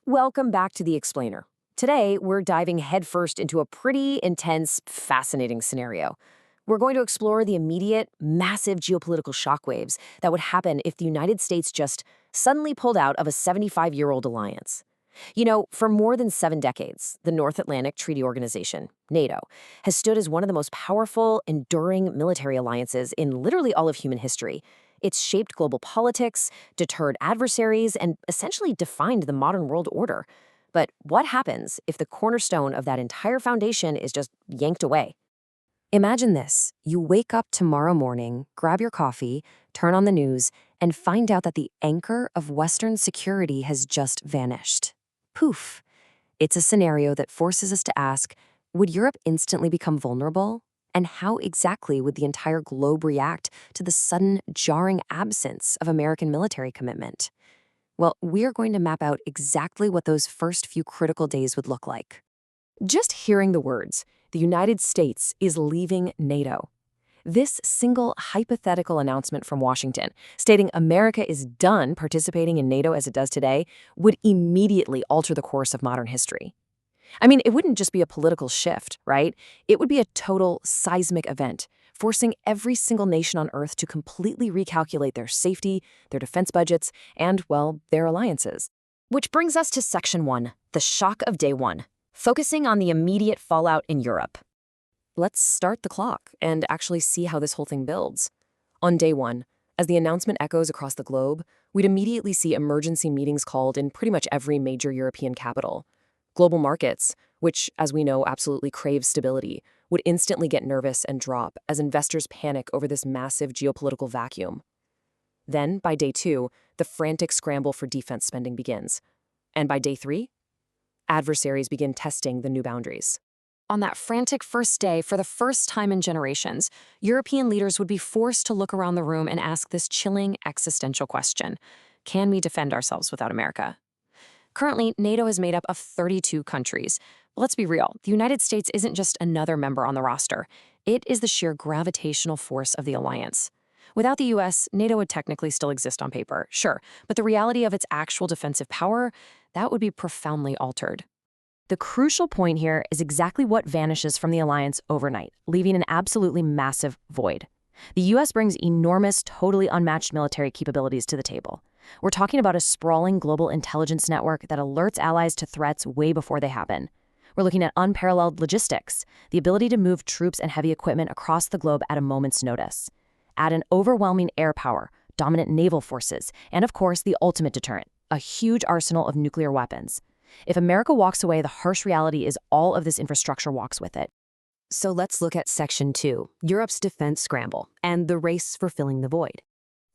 Welcome back to The Explainer. Today, we're diving headfirst into a pretty intense, fascinating scenario. We're going to explore the immediate, massive geopolitical shockwaves that would happen if the United States just suddenly pulled out of a 75-year-old alliance. You know, for more than 7 decades, the North Atlantic Treaty Organization, NATO, has stood as one of the most powerful, enduring military alliances in literally all of human history. It's shaped global politics, deterred adversaries, and essentially defined the modern world order. But what happens if the cornerstone of that entire foundation is just yanked away? Imagine this. You wake up tomorrow morning, grab your coffee, turn on the news, and find out that the anchor of Western security has just vanished. Poof. It's a scenario that forces us to ask, would Europe instantly become vulnerable? And how exactly would the entire globe react to the sudden, jarring absence of American military commitment? Well, we're going to map out exactly what those first few critical days would look like. Just hearing the words, the United States is leaving NATO. This single hypothetical announcement from Washington, stating America is done participating in NATO as it does today, would immediately alter the course of modern history. I mean, it wouldn't just be a political shift, right? It would be a total seismic event, forcing every single nation on Earth to completely recalculate their safety, their defense budgets, and, well, their alliances. Which brings us to Section 1, the shock of day one, focusing on the immediate fallout in Europe. Let's start the clock and actually see how this whole thing builds. On day one, as the announcement echoes across the globe, we'd immediately see emergency meetings called in pretty much every major European capital. Global markets, which, as we know, absolutely crave stability, would instantly get nervous and drop as investors panic over this massive geopolitical vacuum. Then, by day two, the frantic scramble for defense spending begins. And by day three, adversaries begin testing the new boundaries. On that frantic first day, for the first time in generations, European leaders would be forced to look around the room and ask this chilling existential question: can we defend ourselves without America? Currently, NATO is made up of 32 countries. But let's be real, the United States isn't just another member on the roster. It is the sheer gravitational force of the alliance. Without the US, NATO would technically still exist on paper, sure, but the reality of its actual defensive power, that would be profoundly altered. The crucial point here is exactly what vanishes from the alliance overnight, leaving an absolutely massive void. The US brings enormous, totally unmatched military capabilities to the table. We're talking about a sprawling global intelligence network that alerts allies to threats way before they happen. We're looking at unparalleled logistics, the ability to move troops and heavy equipment across the globe at a moment's notice. Add an overwhelming air power, dominant naval forces, and of course the ultimate deterrent, a huge arsenal of nuclear weapons. If America walks away, the harsh reality is all of this infrastructure walks with it. So let's look at Section 2, Europe's defense scramble, and the race for filling the void.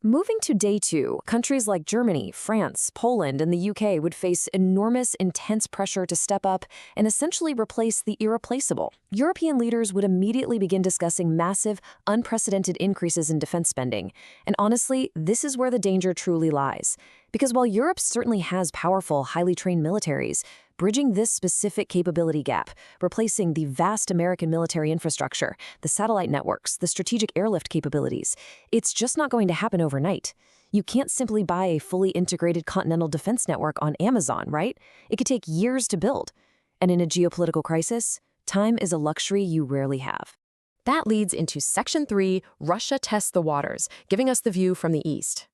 Moving to day two, countries like Germany, France, Poland, and the UK would face enormous, intense pressure to step up and essentially replace the irreplaceable. European leaders would immediately begin discussing massive, unprecedented increases in defense spending. And honestly, this is where the danger truly lies. Because while Europe certainly has powerful, highly trained militaries, bridging this specific capability gap, replacing the vast American military infrastructure, the satellite networks, the strategic airlift capabilities, it's just not going to happen overnight. You can't simply buy a fully integrated continental defense network on Amazon, right? It could take years to build. And in a geopolitical crisis, time is a luxury you rarely have. That leads into Section 3, Russia tests the waters, giving us the view from the east.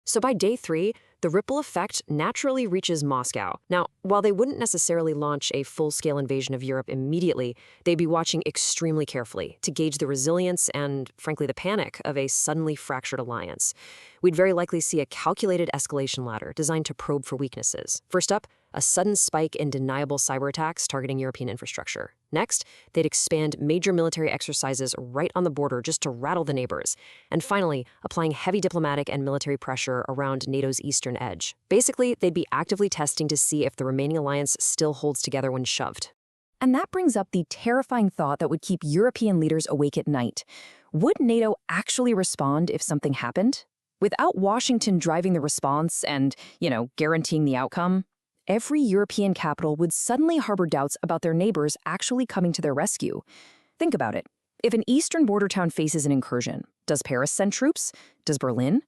So by day three, the ripple effect naturally reaches Moscow. Now, while they wouldn't necessarily launch a full-scale invasion of Europe immediately, they'd be watching extremely carefully to gauge the resilience and, frankly, the panic of a suddenly fractured alliance. We'd very likely see a calculated escalation ladder designed to probe for weaknesses. First up, a sudden spike in deniable cyber attacks targeting European infrastructure. Next, they'd expand major military exercises right on the border just to rattle the neighbors. And finally, applying heavy diplomatic and military pressure around NATO's eastern edge. Basically, they'd be actively testing to see if the remaining alliance still holds together when shoved. And that brings up the terrifying thought that would keep European leaders awake at night. Would NATO actually respond if something happened? Without Washington driving the response and, guaranteeing the outcome, every European capital would suddenly harbor doubts about their neighbors actually coming to their rescue. Think about it. If an eastern border town faces an incursion, does Paris send troops? Does Berlin?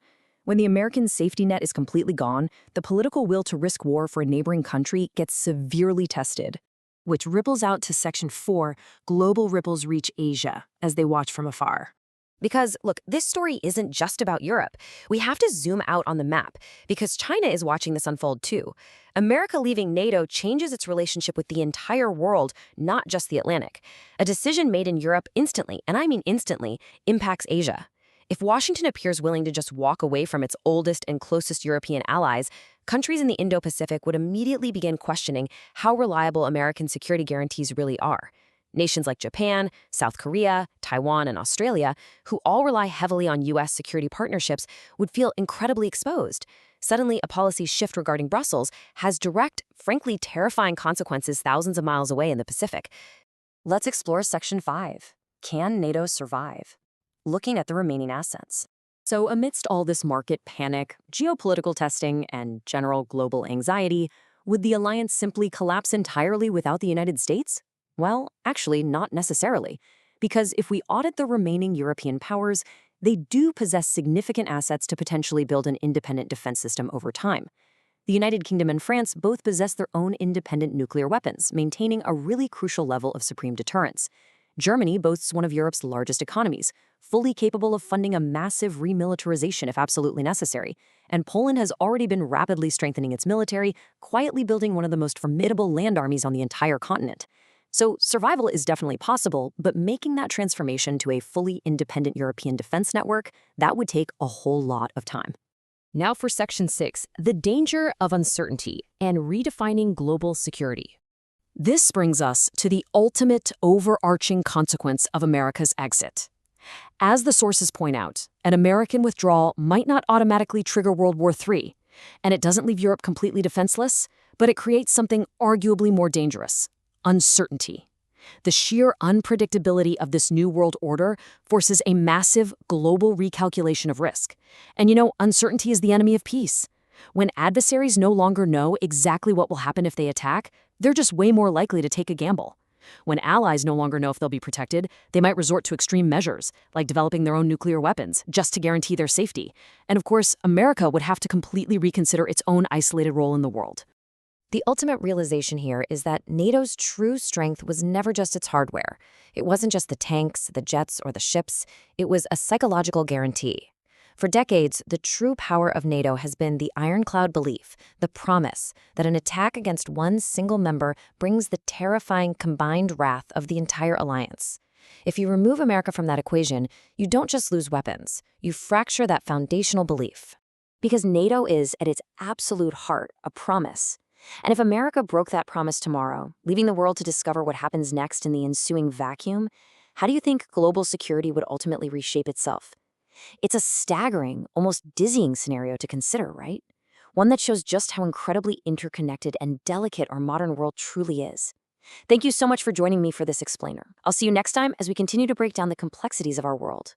When the American safety net is completely gone, the political will to risk war for a neighboring country gets severely tested. Which ripples out to Section 4, global ripples reach Asia as they watch from afar. Because, look, this story isn't just about Europe. We have to zoom out on the map, because China is watching this unfold too. America leaving NATO changes its relationship with the entire world, not just the Atlantic. A decision made in Europe instantly, and I mean instantly, impacts Asia. If Washington appears willing to just walk away from its oldest and closest European allies, countries in the Indo-Pacific would immediately begin questioning how reliable American security guarantees really are. Nations like Japan, South Korea, Taiwan, and Australia, who all rely heavily on U.S. security partnerships, would feel incredibly exposed. Suddenly, a policy shift regarding Brussels has direct, frankly terrifying consequences thousands of miles away in the Pacific. Let's explore Section 5. Can NATO survive? Looking at the remaining assets. So amidst all this market panic, geopolitical testing, and general global anxiety, would the alliance simply collapse entirely without the United States? Well, actually, not necessarily. Because if we audit the remaining European powers, they do possess significant assets to potentially build an independent defense system over time. The United Kingdom and France both possess their own independent nuclear weapons, maintaining a really crucial level of supreme deterrence. Germany boasts one of Europe's largest economies, fully capable of funding a massive remilitarization if absolutely necessary. And Poland has already been rapidly strengthening its military, quietly building one of the most formidable land armies on the entire continent. So survival is definitely possible, but making that transformation to a fully independent European defense network, that would take a whole lot of time. Now for Section 6, the danger of uncertainty and redefining global security. This brings us to the ultimate overarching consequence of America's exit. As the sources point out, an American withdrawal might not automatically trigger World War III, and it doesn't leave Europe completely defenseless, but it creates something arguably more dangerous: uncertainty. The sheer unpredictability of this new world order forces a massive global recalculation of risk. And uncertainty is the enemy of peace. When adversaries no longer know exactly what will happen if they attack, they're just way more likely to take a gamble. When allies no longer know if they'll be protected, they might resort to extreme measures, like developing their own nuclear weapons, just to guarantee their safety. And of course, America would have to completely reconsider its own isolated role in the world. The ultimate realization here is that NATO's true strength was never just its hardware. It wasn't just the tanks, the jets, or the ships. It was a psychological guarantee. For decades, the true power of NATO has been the ironclad belief, the promise, that an attack against one single member brings the terrifying combined wrath of the entire alliance. If you remove America from that equation, you don't just lose weapons, you fracture that foundational belief. Because NATO is, at its absolute heart, a promise. And if America broke that promise tomorrow, leaving the world to discover what happens next in the ensuing vacuum, how do you think global security would ultimately reshape itself? It's a staggering, almost dizzying scenario to consider, right? One that shows just how incredibly interconnected and delicate our modern world truly is. Thank you so much for joining me for this explainer. I'll see you next time as we continue to break down the complexities of our world.